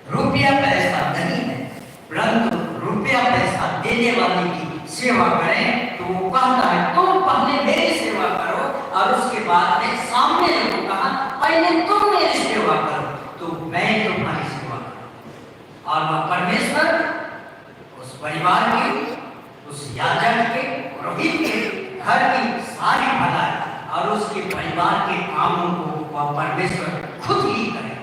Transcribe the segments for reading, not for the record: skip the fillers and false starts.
रुपया पैसा नहीं है, परंतु रुपया पैसा देने वाले की सेवा करें। तो वो कहता है तुम पहले मेरी सेवा करो, और उसके बाद में सामने को कहा पहले तुम मेरी सेवा करो तो मैं तुम्हारी सेवा करूं। और वह परमेश्वर उस परिवार के, उस याजक के, पुरोहित के घर की सारी भलाई और उसके परिवार के कामों को वह परमेश्वर खुद ही करे।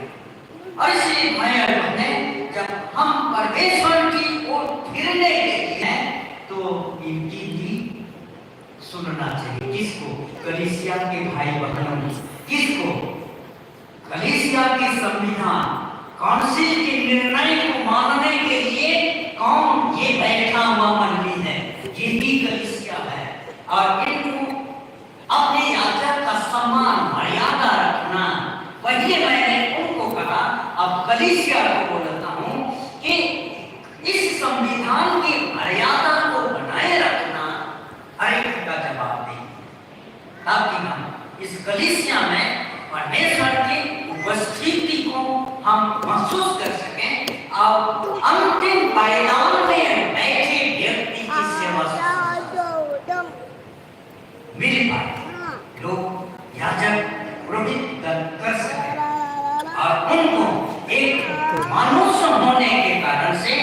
और इसलिए भाई और बहनें, जब हम परमेश्वर की ओर फिरने के लिए हैं तो इनकी भी सुनना चाहिए। किसको? कलीसिया के भाई बहनों को। किसको? कलीसिया के संविधान काउंसिल के निर्णय को मानने के लिए कौन ये बैठा हुआ मंडली है? यही कलीसिया है। और इनको अपने याजक का सम्मान मर्यादा रखना, वही मैंने उनको कहा। अब कलीसिया को बोलता हूं कि इस संविधान की मर्यादा को बनाए रखना हर एक का जवाब दें, ताकि हम इस कलीसिया में परमेश्वर की उपस्थिति को हम महसूस कर सकें और अंतिम पायदान में बैठे व्यक्ति की सेवा मिल पाए, लोग याजक पुरोहित कर सके और उनको एक मनुष्य होने के कारण से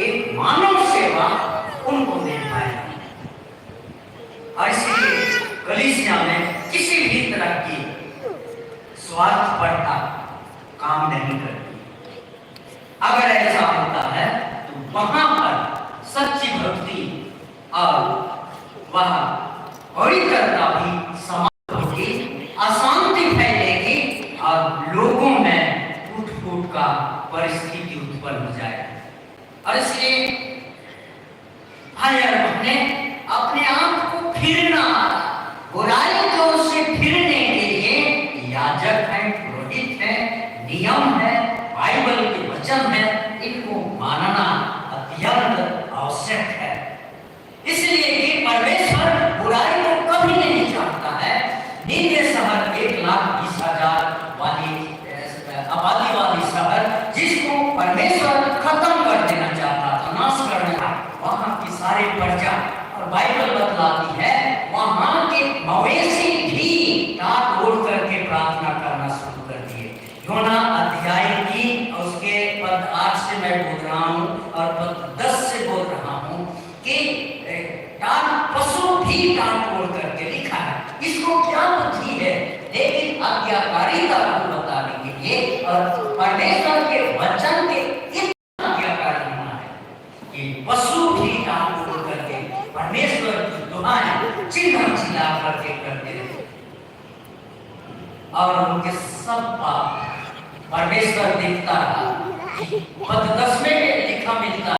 एक मानव सेवा उनको मिल पाए। और इसलिए कलीसिया में किसी भी तरह की स्वार्थपरता काम नहीं करती। अगर ऐसा होता है तो वहां पर सच्ची भक्ति और वह पवित्रता भी समाप्त होगी, अशांति फैलेगी और लोगों में फूट-फूट का परिस्थिति उत्पन्न हो जाएगी। और इसलिए भाई और बहनें, अपने आप को फिरना, बुराई को से फिरने के लिए याजक है, पुरोहित है, नियम है, बाइबल के वचन है, इनको मानना अत्यंत आवश्यक है। इसलिए कि परमेश्वर बुराई को कभी नहीं चाहता है। निन्वे शहर 1,20,000 वाली आबादी वाली शहर, जिसको परमेश्वर खत्म कर देना चाहता था, नाश करना था, वहां की सारी प्रजा, और बाइबल बतलाती है वहां के मवेशी भी टाट ओढ़ करके प्रार्थना करना शुरू कर दिए। योना अध्याय 3 उसके पद 8 से मैं बोल रहा हूं और पद 10 से बोल रहा हूं कि पशु भी टाट ओढ़ करके लिखा है। इसको क्या बुद्धि है, लेकिन आज्ञाकारिता को बताने के लिए और परमेश्वर के वचन के इतना आज्ञाकारी होना है कि पशु भी टाट ओढ़ करके परमेश्वर की दुआएं चिल्ला करके करते रहे और उनके सब पाप परमेश्वर देखता रहा। पद 10 में लिखा मिलता